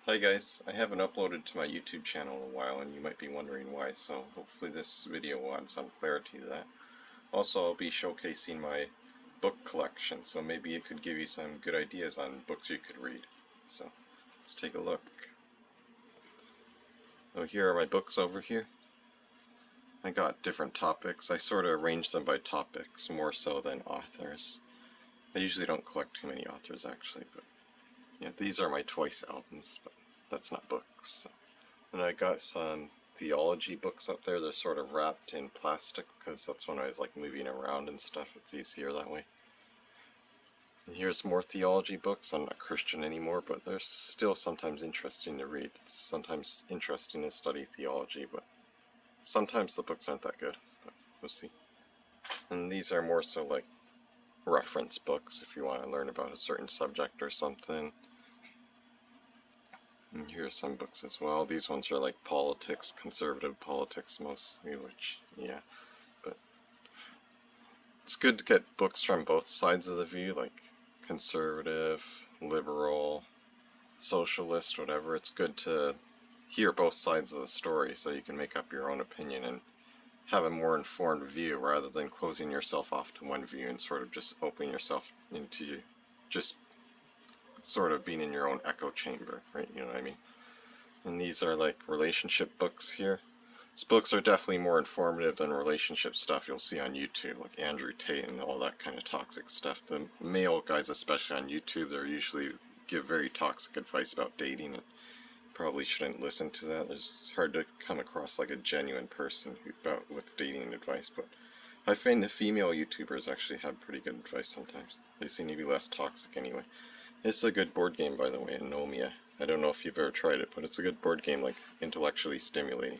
Hi guys, I haven't uploaded to my YouTube channel in a while and you might be wondering why, so hopefully this video will add some clarity to that. Also, I'll be showcasing my book collection, so maybe it could give you some good ideas on books you could read. So, let's take a look. So here are my books over here. I got different topics. I sort of arranged them by topics, more so than authors. I usually don't collect too many authors actually, but yeah, these are my Twice albums, but that's not books. So. And I got some theology books up there. They're sort of wrapped in plastic because that's when I was like moving around and stuff. It's easier that way. And here's more theology books. I'm not Christian anymore, but they're still sometimes interesting to read. It's sometimes interesting to study theology, but sometimes the books aren't that good. But we'll see. And these are more so like reference books if you want to learn about a certain subject or something. And here are some books as well. These ones are like politics, conservative politics mostly, which, yeah. But it's good to get books from both sides of the view, like conservative, liberal, socialist, whatever. It's good to hear both sides of the story so you can make up your own opinion and have a more informed view rather than closing yourself off to one view and sort of just opening yourself into just sort of being in your own echo chamber, right? You know what I mean? And these are like relationship books here. These books are definitely more informative than relationship stuff you'll see on YouTube, like Andrew Tate and all that kind of toxic stuff. The male guys, especially on YouTube, they usually give very toxic advice about dating. And probably shouldn't listen to that. It's hard to come across like a genuine person with dating advice, but I find the female YouTubers actually have pretty good advice sometimes. They seem to be less toxic anyway. It's a good board game, by the way, Anomia. I don't know if you've ever tried it, but it's a good board game, like intellectually stimulating.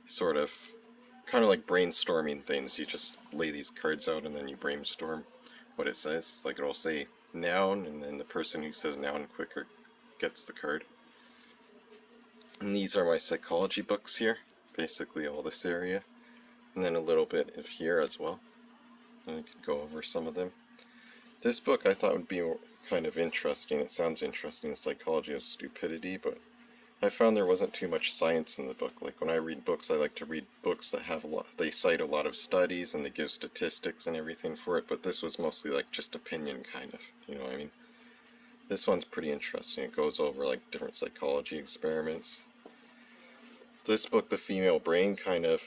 Sort of, kind of like brainstorming things. You just lay these cards out and then you brainstorm what it says. Like it'll say noun, and then the person who says noun quicker gets the card. And these are my psychology books here, basically all this area. And then a little bit of here as well. And I could go over some of them. This book I thought would be kind of interesting. It sounds interesting, Psychology of Stupidity, but I found there wasn't too much science in the book. Like when I read books, I like to read books that have they cite a lot of studies and they give statistics and everything for it, but this was mostly like just opinion kind of, you know what I mean? This one's pretty interesting. It goes over like different psychology experiments. This book, The Female Brain, kind of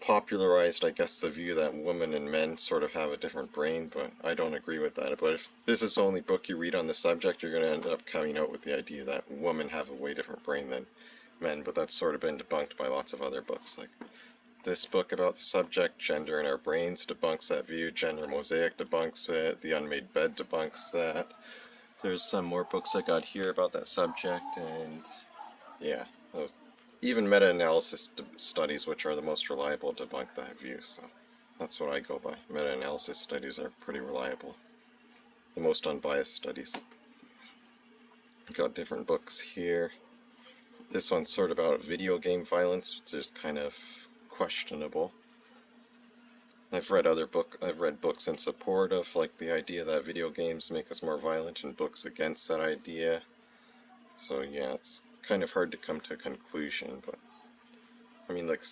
popularized, I guess, the view that women and men sort of have a different brain, but I don't agree with that. But if this is the only book you read on the subject, you're going to end up coming out with the idea that women have a way different brain than men, but that's sort of been debunked by lots of other books. Like this book about the subject, Gender in Our Brains, debunks that view. Gender Mosaic debunks it. The Unmade Bed debunks that. There's some more books I got here about that subject, and yeah, even meta-analysis studies, which are the most reliable, debunk that view, so that's what I go by. Meta-analysis studies are pretty reliable. The most unbiased studies. Got different books here. This one's sort of about video game violence, which is kind of questionable. I've read books in support of like the idea that video games make us more violent and books against that idea. So yeah, it's kind of hard to come to a conclusion, but I mean, like,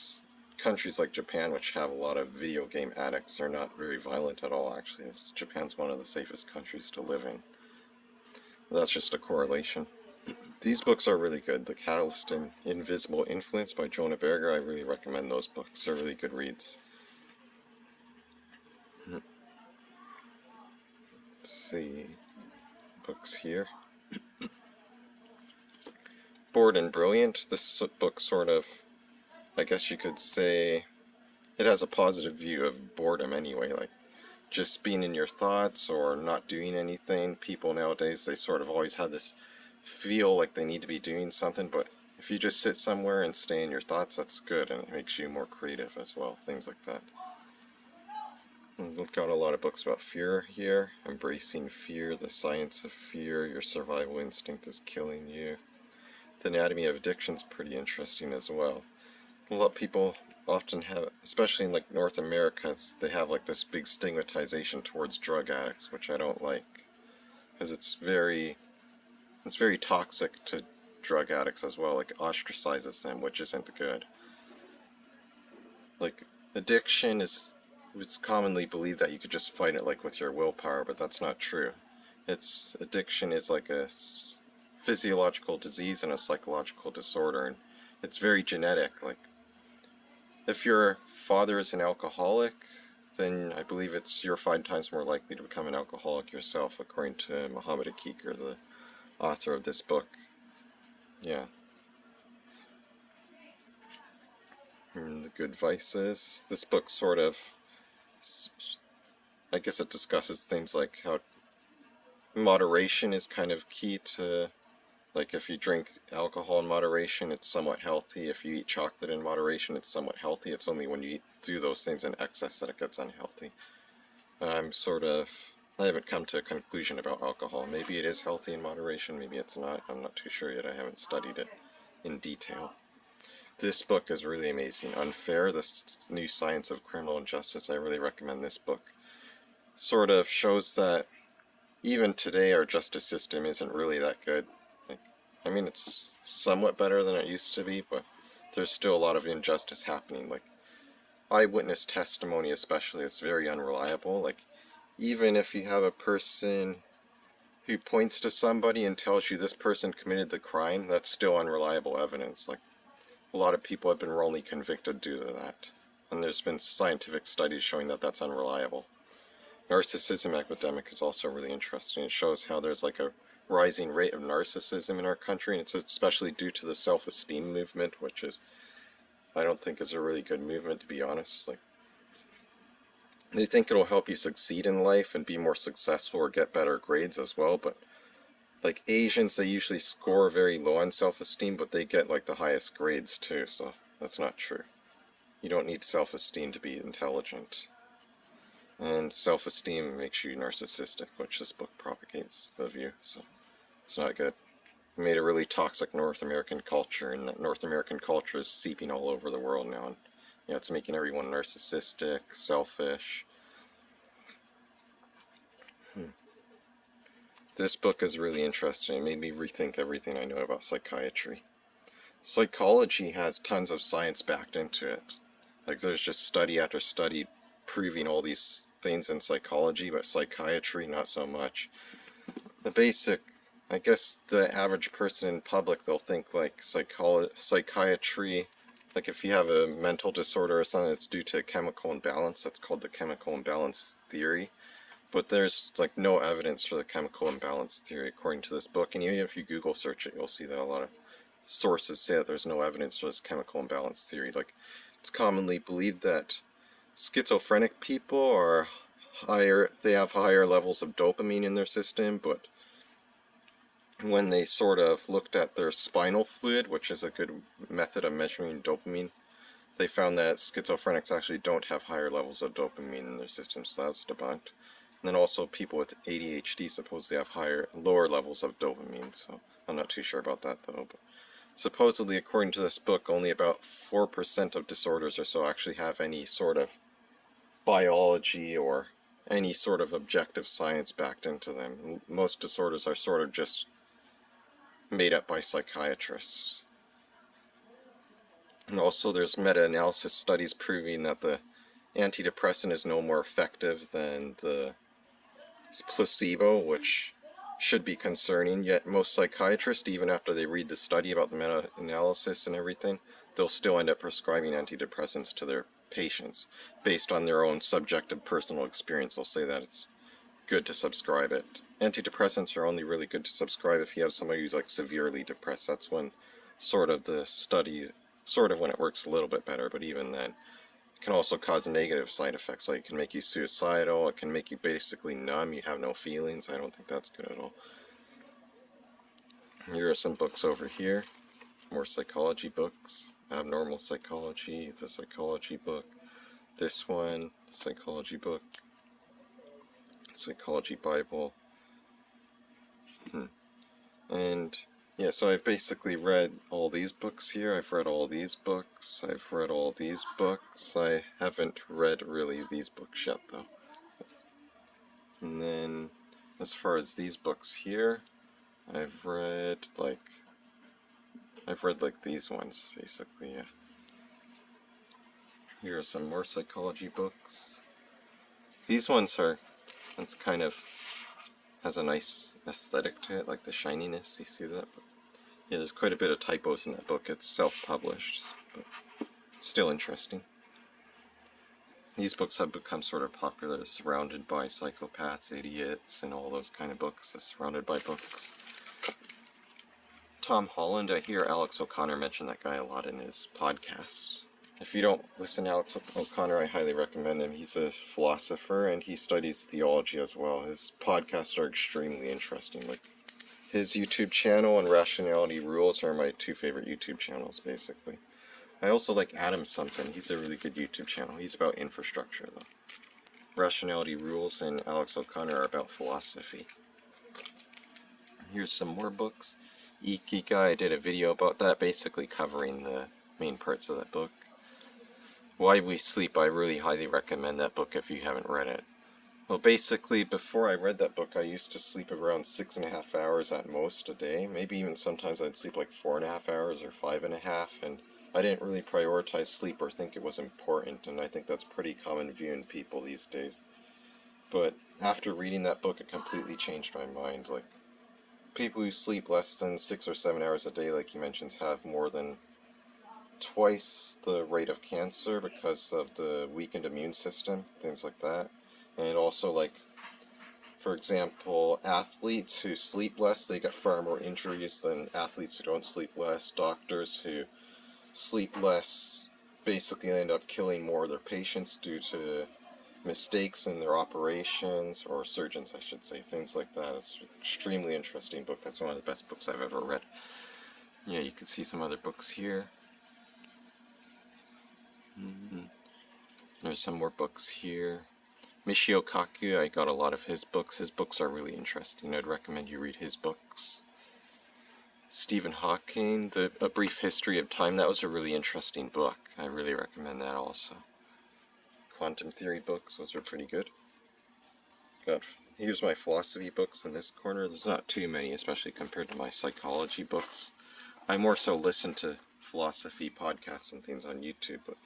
countries like Japan, which have a lot of video game addicts, are not very violent at all, actually. Japan's one of the safest countries to live in. That's just a correlation. These books are really good. The Catalyst and Invisible Influence by Jonah Berger, I really recommend those books. They're really good reads. Let's see. Books here. Bored and Brilliant. This book sort of, I guess you could say, it has a positive view of boredom anyway, like just being in your thoughts or not doing anything. People nowadays, they sort of always have this feel like they need to be doing something, but if you just sit somewhere and stay in your thoughts, that's good, and it makes you more creative as well, things like that. And we've got a lot of books about fear here. Embracing Fear, The Science of Fear, Your Survival Instinct is Killing You. The Anatomy of Addiction is pretty interesting as well. A lot of people often have, especially in like North America, they have like this big stigmatization towards drug addicts, which I don't like, because it's very It's very toxic to drug addicts as well, like ostracizes them, which isn't good. Like, addiction is, it's commonly believed that you could just fight it like with your willpower, but that's not true. Addiction is like a physiological disease and a psychological disorder, and it's very genetic. Like, if your father is an alcoholic, then I believe you're 5 times more likely to become an alcoholic yourself, according to Muhammad Akikar, the author of this book. Yeah. And the good vices. This book sort of, I guess it discusses things like how moderation is kind of key to, like, if you drink alcohol in moderation, it's somewhat healthy. If you eat chocolate in moderation, it's somewhat healthy. It's only when you do those things in excess that it gets unhealthy. I haven't come to a conclusion about alcohol. Maybe it is healthy in moderation, maybe it's not. I'm not too sure yet. I haven't studied it in detail. This book is really amazing. Unfair, This New Science of Criminal Injustice. I really recommend this book. Sort of shows that even today our justice system isn't really that good. Like, I mean, it's somewhat better than it used to be, but there's still a lot of injustice happening. Like, eyewitness testimony especially is very unreliable. Like, even if you have a person who points to somebody and tells you this person committed the crime, that's still unreliable evidence. Like, a lot of people have been wrongly convicted due to that. And there's been scientific studies showing that that's unreliable. Narcissism epidemic is also really interesting. It shows how there's like a rising rate of narcissism in our country, and it's especially due to the self-esteem movement, which is, I don't think is a really good movement, to be honest. Like, they think it'll help you succeed in life and be more successful or get better grades as well, but like Asians, they usually score very low on self-esteem, but they get like the highest grades too, so that's not true. You don't need self-esteem to be intelligent. And self-esteem makes you narcissistic, which this book propagates the view, so it's not good. It made a really toxic North American culture, and that North American culture is seeping all over the world now, and it's making everyone narcissistic, selfish. This book is really interesting. It made me rethink everything I know about psychiatry. Psychology has tons of science backed into it. Like, there's just study after study proving all these things in psychology, but psychiatry, not so much. The basic, I guess the average person in public, they'll think like psychiatry, like if you have a mental disorder or something, it's due to a chemical imbalance. That's called the chemical imbalance theory. But there's like no evidence for the chemical imbalance theory according to this book, and even if you Google search it, you'll see that a lot of sources say that there's no evidence for this chemical imbalance theory. Like, it's commonly believed that schizophrenic people are they have higher levels of dopamine in their system, but when they sort of looked at their spinal fluid, which is a good method of measuring dopamine, they found that schizophrenics actually don't have higher levels of dopamine in their system, so that's debunked. And then also people with ADHD supposedly have lower levels of dopamine, so I'm not too sure about that though. But supposedly, according to this book, only about 4% of disorders or so actually have any sort of biology or any sort of objective science backed into them. Most disorders are sort of just made up by psychiatrists. And also there's meta-analysis studies proving that the antidepressant is no more effective than the placebo, which should be concerning, yet most psychiatrists, even after they read the study about the meta-analysis and everything, they'll still end up prescribing antidepressants to their patients based on their own subjective personal experience. They'll say that it's good to subscribe it. Antidepressants are only really good to subscribe if you have somebody who's like severely depressed. That's when sort of the study, sort of when it works a little bit better, but even then, it can also cause negative side effects, like it can make you suicidal, it can make you basically numb, you have no feelings. I don't think that's good at all. Here are some books over here, more psychology books. Abnormal Psychology, the psychology book, this one, psychology book, psychology Bible. And yeah, so I've basically read all these books here. I've read all these books. I've read all these books. I haven't read really these books yet though. And then as far as these books here, I've read like these ones, basically, yeah. Here are some more psychology books. These ones it's kind of, has a nice aesthetic to it, like the shininess, you see that? But yeah, there's quite a bit of typos in that book. It's self-published, but still interesting. These books have become sort of popular, Surrounded by Psychopaths, Idiots, and all those kind of books, the Surrounded by books. Tom Holland, I hear Alex O'Connor mention that guy a lot in his podcasts. If you don't listen to Alex O'Connor, I highly recommend him. He's a philosopher and he studies theology as well. His podcasts are extremely interesting. Like his YouTube channel and Rationality Rules are my two favorite YouTube channels, basically. I also like Adam Something. He's a really good YouTube channel. He's about infrastructure, though. Rationality Rules and Alex O'Connor are about philosophy. Here's some more books. Ikigai, I did a video about that, basically covering the main parts of that book. Why We Sleep, I really highly recommend that book if you haven't read it. Well, basically, before I read that book, I used to sleep around 6.5 hours at most a day. Maybe even sometimes I'd sleep like 4.5 hours or 5.5, and I didn't really prioritize sleep or think it was important, and I think that's pretty common view in people these days. But after reading that book, it completely changed my mind. Like, people who sleep less than 6 or 7 hours a day, like he mentions, have more than twice the rate of cancer because of the weakened immune system, things like that. And also, like, for example, athletes who sleep less, they get far more injuries than athletes who don't sleep less. Doctors who sleep less basically end up killing more of their patients due to mistakes in their operations, or surgeons, I should say, things like that. It's an extremely interesting book. That's one of the best books I've ever read. Yeah, you can see some other books here. There's some more books here. Michio Kaku, I got a lot of his books. His books are really interesting. I'd recommend you read his books. Stephen Hawking, A Brief History of Time, that was a really interesting book. I really recommend that also. Quantum theory books, those are pretty good. Here's my philosophy books in this corner. There's not too many, especially compared to my psychology books. I more so listen to philosophy podcasts and things on YouTube, but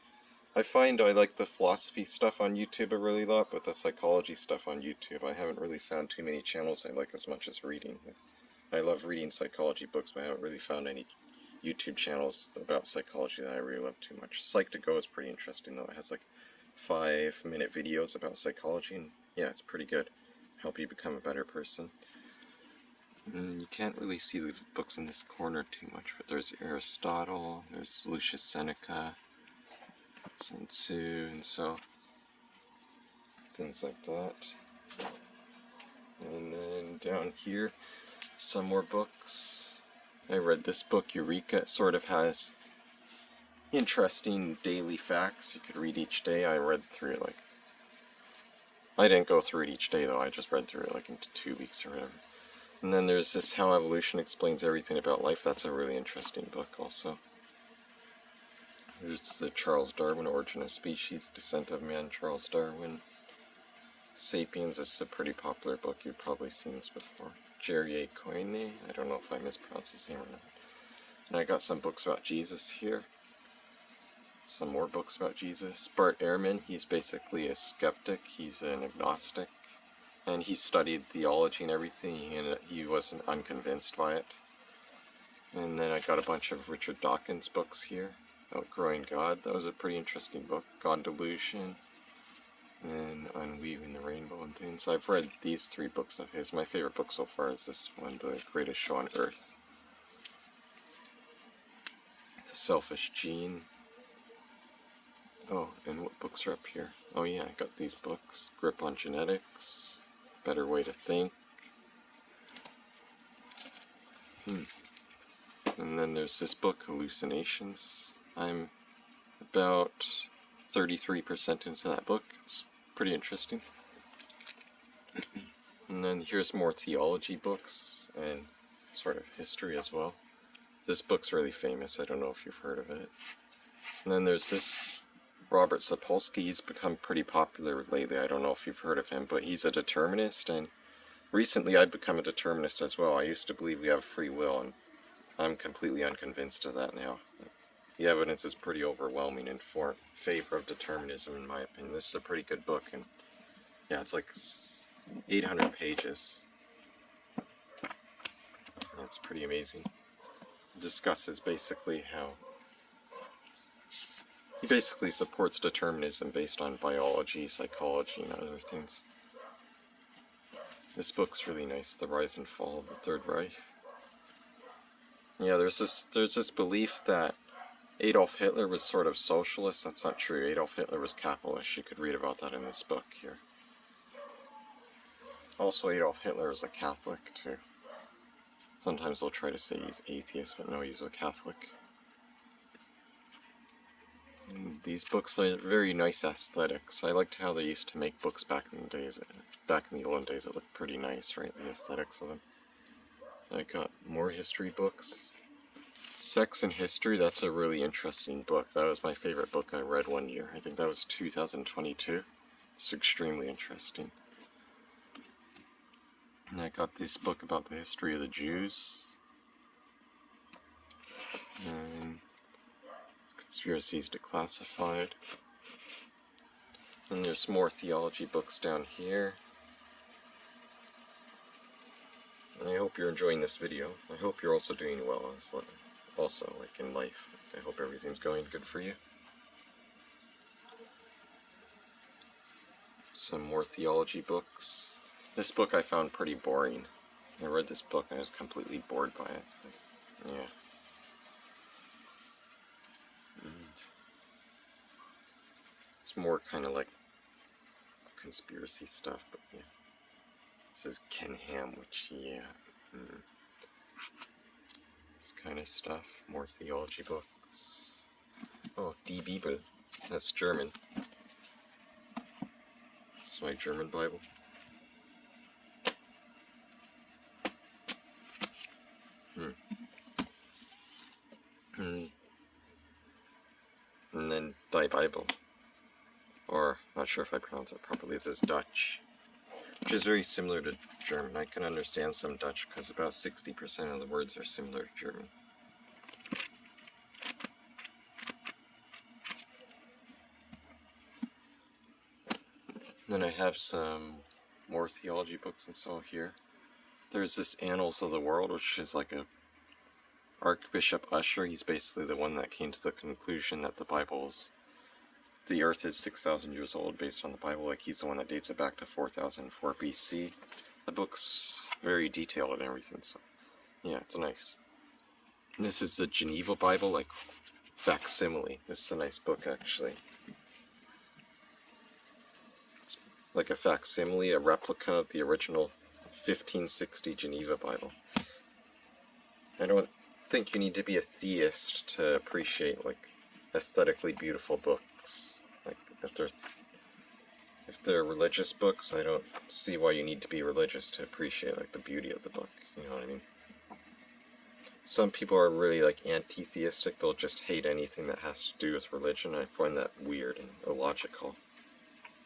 I find I like the philosophy stuff on YouTube a really lot, but the psychology stuff on YouTube, I haven't really found too many channels I like as much as reading. I love reading psychology books, but I haven't really found any YouTube channels about psychology that I really love too much. Psych2Go is pretty interesting, though. It has like 5-minute videos about psychology, and yeah, it's pretty good. Help you become a better person. You can't really see the books in this corner too much, but there's Aristotle, there's Lucius Seneca, Sun Tzu, and so things like that. And then down here, some more books. I read this book, Eureka. It sort of has interesting daily facts you could read each day. I read through it like, I didn't go through it each day though, I just read through it like into 2 weeks or whatever. And then there's this How Evolution Explains Everything About Life. That's a really interesting book also. There's the Charles Darwin, Origin of Species, Descent of Man, Charles Darwin. Sapiens is a pretty popular book, you've probably seen this before. Jerry Coyne, I don't know if I mispronounced his name or not. And I got some books about Jesus here. Some more books about Jesus. Bart Ehrman, he's basically a skeptic, he's an agnostic. And he studied theology and everything, and he wasn't unconvinced by it. And then I got a bunch of Richard Dawkins books here. Outgrowing God, that was a pretty interesting book. God Delusion, and Unweaving the Rainbow and things. I've read these 3 books of his. My favorite book so far is this one, The Greatest Show on Earth. The Selfish Gene. Oh, and what books are up here? Oh yeah, I got these books. Grip on Genetics, Better Way to Think. And then there's this book, Hallucinations. I'm about 33% into that book. It's pretty interesting. And then here's more theology books and sort of history as well. This book's really famous. I don't know if you've heard of it. And then there's this Robert Sapolsky. He's become pretty popular lately. I don't know if you've heard of him, but he's a determinist, and recently I've become a determinist as well. I used to believe we have free will, and I'm completely unconvinced of that now. The evidence is pretty overwhelming in favor of determinism, in my opinion. This is a pretty good book, and yeah, it's like 800 pages. It's pretty amazing. It discusses basically how he basically supports determinism based on biology, psychology, and other things. This book's really nice, The Rise and Fall of the Third Reich. Yeah, there's this belief that Adolf Hitler was sort of socialist. That's not true. Adolf Hitler was capitalist. You could read about that in this book here. Also, Adolf Hitler is a Catholic, too. Sometimes they'll try to say he's atheist, but no, he's a Catholic. And these books are very nice aesthetics. I liked how they used to make books back in the days. Back in the olden days, it looked pretty nice, right? The aesthetics of them. I got more history books. Sex and History, that's a really interesting book. That was my favorite book I read one year. I think that was 2022. It's extremely interesting. And I got this book about the history of the Jews. And Conspiracies Declassified. And there's more theology books down here. And I hope you're enjoying this video. I hope you're also doing well, also like in life. I hope everything's going good for you. Some more theology books. This book I found pretty boring. I read this book and I was completely bored by it. Yeah. And it's more kind of like conspiracy stuff, but yeah. This is Ken Ham, which, yeah. This kind of stuff. More theology books. Oh, Die Bibel. That's German. It's my German Bible. And then Die Bible. Or, not sure if I pronounce it properly, this is Dutch. Which is very similar to German. I can understand some Dutch because about 60% of the words are similar to German. Then I have some more theology books and so here. There's this Annals of the World, which is like a Archbishop Usher. He's basically the one that came to the conclusion that the Earth is 6,000 years old based on the Bible. Like, he's the one that dates it back to 4004 BC. The book's very detailed and everything, so yeah, it's nice. And this is the Geneva Bible, like facsimile. This is a nice book, actually. It's like a facsimile, a replica of the original 1560 Geneva Bible. I don't think you need to be a theist to appreciate, like, aesthetically beautiful books. Like, if they're religious books, I don't see why you need to be religious to appreciate, like, the beauty of the book. You know what I mean? Some people are really, like, anti-theistic. They'll just hate anything that has to do with religion. I find that weird and illogical.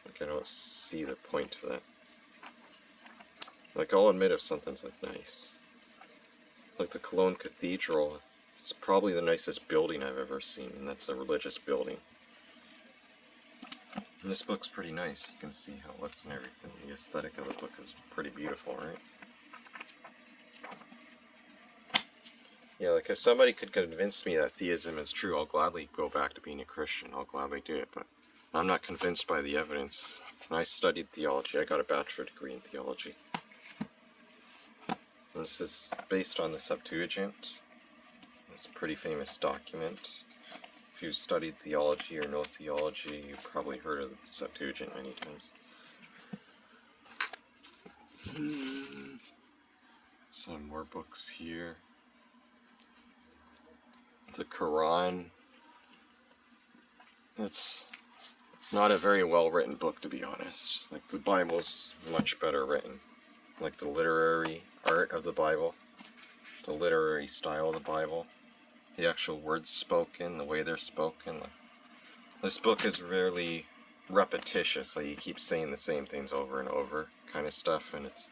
Like, I don't see the point to that. Like, I'll admit if something's, like, nice. Like the Cologne Cathedral, it's probably the nicest building I've ever seen, and that's a religious building. And this book's pretty nice. You can see how it looks and everything. The aesthetic of the book is pretty beautiful, right? Yeah, like if somebody could convince me that theism is true, I'll gladly go back to being a Christian. I'll gladly do it, but I'm not convinced by the evidence. When I studied theology, I got a bachelor's degree in theology. And this is based on the Septuagint. It's a pretty famous document. If you've studied theology or know theology, you've probably heard of the Septuagint many times. Some more books here. The Quran. It's not a very well written book, to be honest. Like, the Bible's much better written. Like the literary art of the Bible, the literary style of the Bible, the actual words spoken, the way they're spoken. Like, this book is really repetitious. Like, you keep saying the same things over and over, kind of stuff, and it's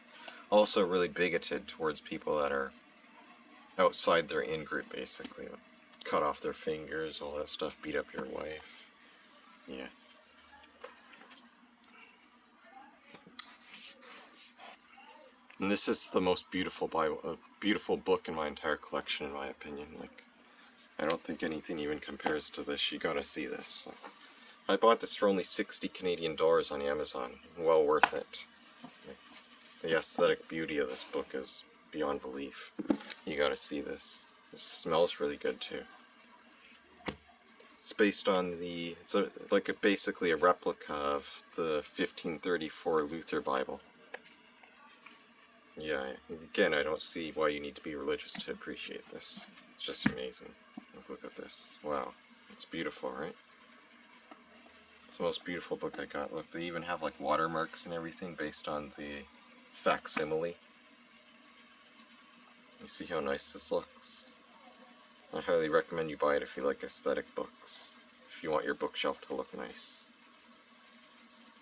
Also really bigoted towards people that are outside their in-group, basically. Like, cut off their fingers, all that stuff, beat up your wife. Yeah. And this is the most beautiful Bible, beautiful book in my entire collection, in my opinion. Like, I don't think anything even compares to this. You gotta see this. I bought this for only 60 Canadian dollars on Amazon. Well worth it. The aesthetic beauty of this book is beyond belief. You gotta see this. It smells really good too. It's based on the, basically a replica of the 1534 Luther Bible. Yeah, again, I don't see why you need to be religious to appreciate this. It's just amazing. Look at this. Wow. It's beautiful, right? It's the most beautiful book I got. Look, they even have like watermarks and everything based on the facsimile. You see how nice this looks? I highly recommend you buy it if you like aesthetic books. If you want your bookshelf to look nice.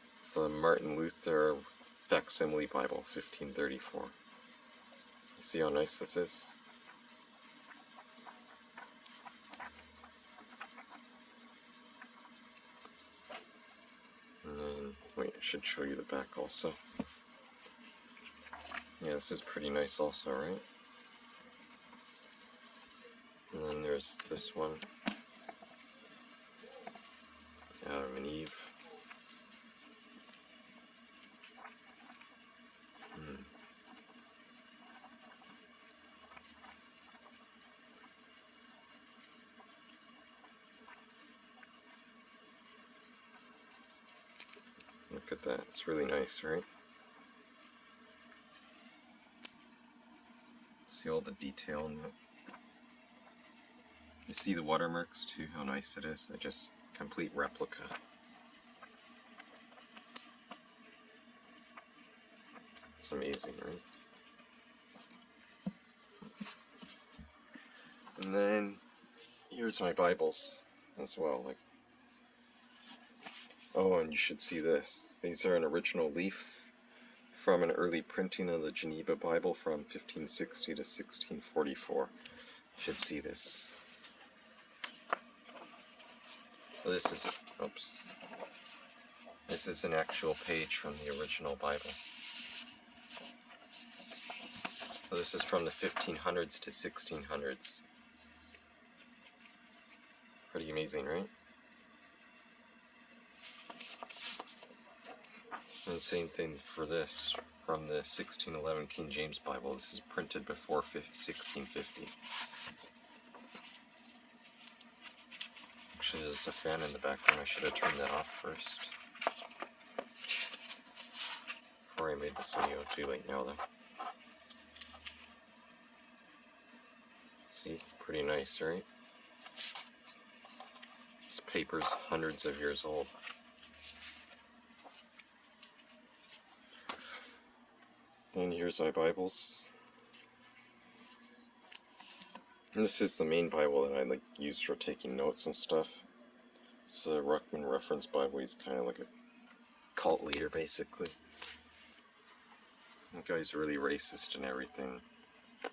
It's the Martin Luther Facsimile Bible, 1534. You see how nice this is? And then, wait, I should show you the back also. Yeah, this is pretty nice also, right? And then there's this one. Adam and Eve. Look at that, it's really nice, right? See all the detail in that. You see the watermarks too, how nice it is. They're just complete replica. It's amazing, right? And then here's my Bibles as well. Like, oh, and you should see this. These are an original leaf from an early printing of the Geneva Bible from 1560 to 1644. You should see this. Well, this is, oops. This is an actual page from the original Bible. Well, this is from the 1500s to 1600s. Pretty amazing, right? And the same thing for this, from the 1611 King James Bible. This is printed before 1650. Actually, there's a fan in the background. I should have turned that off first. Before I made this video. Too late now, though. See? Pretty nice, right? This paper's hundreds of years old. And here's my Bibles. And this is the main Bible that I use for taking notes and stuff. It's a Ruckman Reference Bible. He's kind of like a cult leader, basically. That guy's really racist and everything.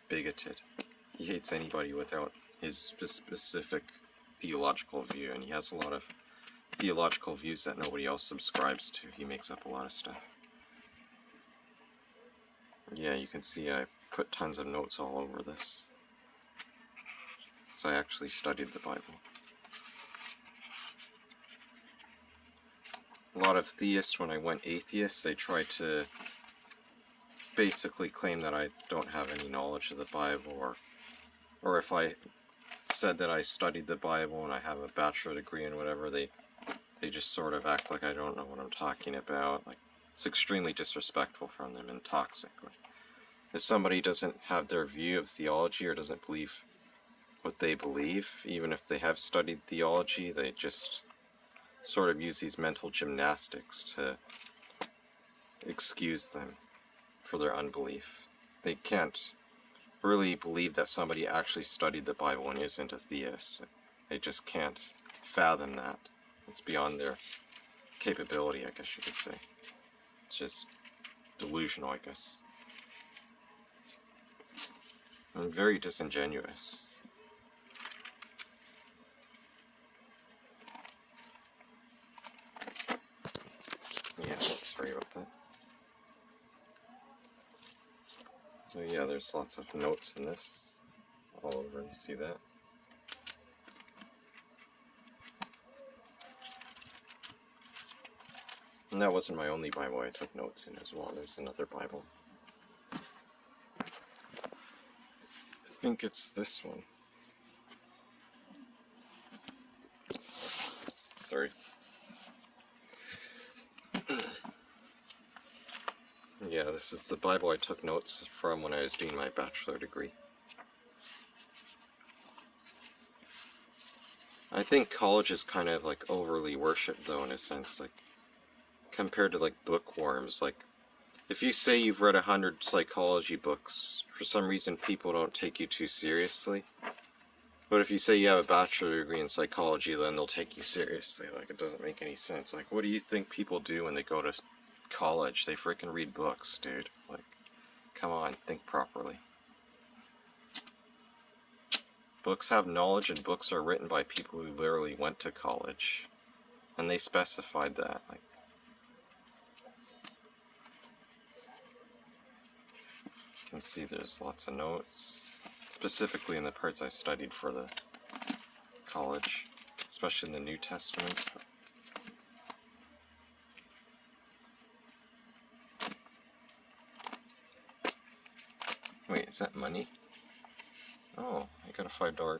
Bigoted. He hates anybody without his specific theological view, and he has a lot of theological views that nobody else subscribes to. He makes up a lot of stuff. Yeah, you can see I put tons of notes all over this. So I actually studied the Bible. A lot of theists, when I went atheist, they tried to basically claim that I don't have any knowledge of the Bible, or if I said that I studied the Bible and I have a bachelor degree and whatever, they just sort of act like I don't know what I'm talking about. Like, it's extremely disrespectful from them and toxic. Like, if somebody doesn't have their view of theology or doesn't believe what they believe, even if they have studied theology, they just sort of use these mental gymnastics to excuse them for their unbelief. They can't really believe that somebody actually studied the Bible and isn't a theist. They just can't fathom that. It's beyond their capability, I guess you could say. It's just delusional, I guess. and very disingenuous. Yeah, sorry about that. So yeah, there's lots of notes in this, all over, you see that? And that wasn't my only Bible I took notes in as well, there's another Bible. I think it's this one. Sorry. Yeah, this is the Bible I took notes from when I was doing my bachelor degree. I think college is kind of like overly worshipped though, in a sense, like compared to like bookworms. Like if you say you've read 100 psychology books, for some reason people don't take you too seriously. But if you say you have a bachelor degree in psychology, then they'll take you seriously. Like, it doesn't make any sense. Like, what do you think people do when they go to college? They freaking read books, dude. Like, come on, think properly. Books have knowledge, and books are written by people who literally went to college. And they specified that. Like, you can see there's lots of notes, specifically in the parts I studied for the college, especially in the New Testament. Wait, is that money? Oh, I got a $5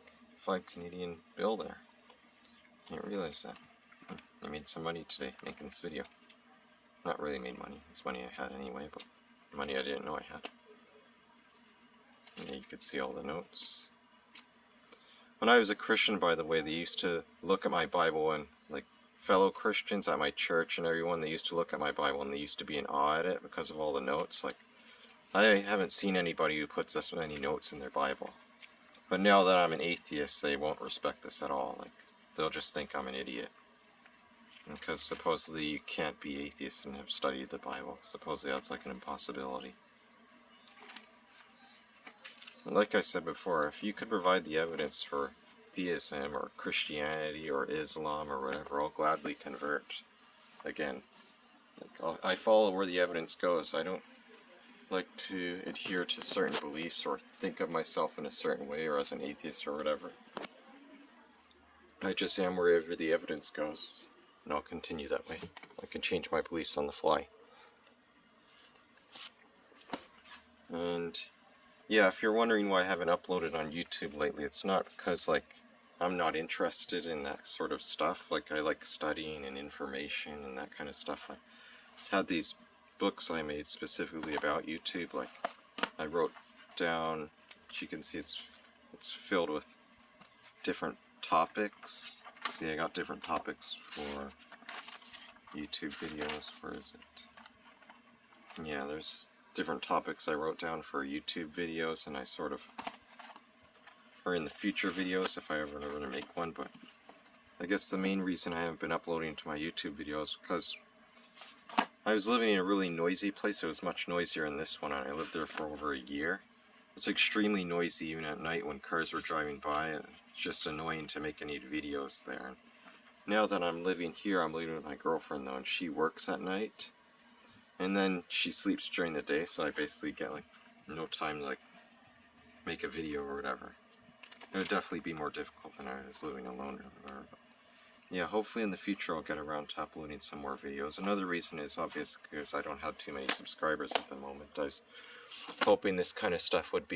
Canadian bill there. Didn't realize that. I made some money today making this video. Not really made money. It's money I had anyway, but money I didn't know I had. And yeah, you could see all the notes. When I was a Christian, by the way, they used to look at my Bible, and like fellow Christians at my church and everyone, they used to look at my Bible and they used to be in awe at it because of all the notes. Like, I haven't seen anybody who puts this many notes in their Bible. But now that I'm an atheist, they won't respect this at all. Like, they'll just think I'm an idiot. Because supposedly you can't be atheist and have studied the Bible. Supposedly that's like an impossibility. Like I said before, if you could provide the evidence for theism or Christianity or Islam or whatever, I'll gladly convert. Again, I follow where the evidence goes. I don't like to adhere to certain beliefs or think of myself in a certain way or as an atheist or whatever. I just am wherever the evidence goes, and I'll continue that way. I can change my beliefs on the fly. And yeah, if you're wondering why I haven't uploaded on YouTube lately, it's not because like I'm not interested in that sort of stuff. Like, I like studying and information and that kind of stuff. I had these books I made specifically about YouTube. Like, I wrote down, as you can see, it's filled with different topics. See, I got different topics for YouTube videos. Where is it? Yeah, there's different topics I wrote down for YouTube videos, and I sort of, or in the future videos if I ever to make one. But I guess the main reason I haven't been uploading to my YouTube videos because I was living in a really noisy place. It was much noisier than this one, and I lived there for over a year. It's extremely noisy even at night when cars were driving by. It's just annoying to make any videos there. Now that I'm living here, I'm living with my girlfriend though, and she works at night. And then she sleeps during the day, so I basically get like no time to like make a video or whatever. It would definitely be more difficult than I was living alone or whatever. But yeah, hopefully in the future I'll get around to uploading some more videos. Another reason is obvious because I don't have too many subscribers at the moment. I was hoping this kind of stuff would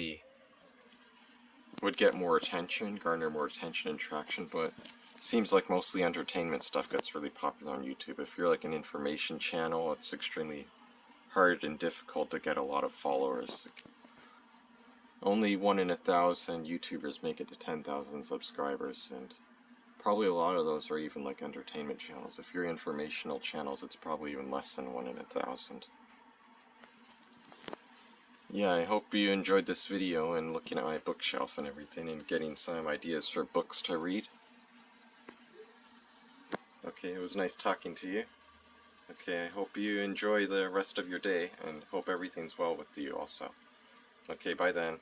get more attention, garner more attention and traction, but it seems like mostly entertainment stuff gets really popular on YouTube. If you're like an information channel, it's extremely hard and difficult to get a lot of followers. Only 1 in 1,000 YouTubers make it to 10,000 subscribers, and probably a lot of those are even like entertainment channels. If you're informational channels, it's probably even less than 1 in 1,000. Yeah, I hope you enjoyed this video and looking at my bookshelf and everything and getting some ideas for books to read. Okay, it was nice talking to you. Okay, I hope you enjoy the rest of your day and hope everything's well with you also. Okay, bye then.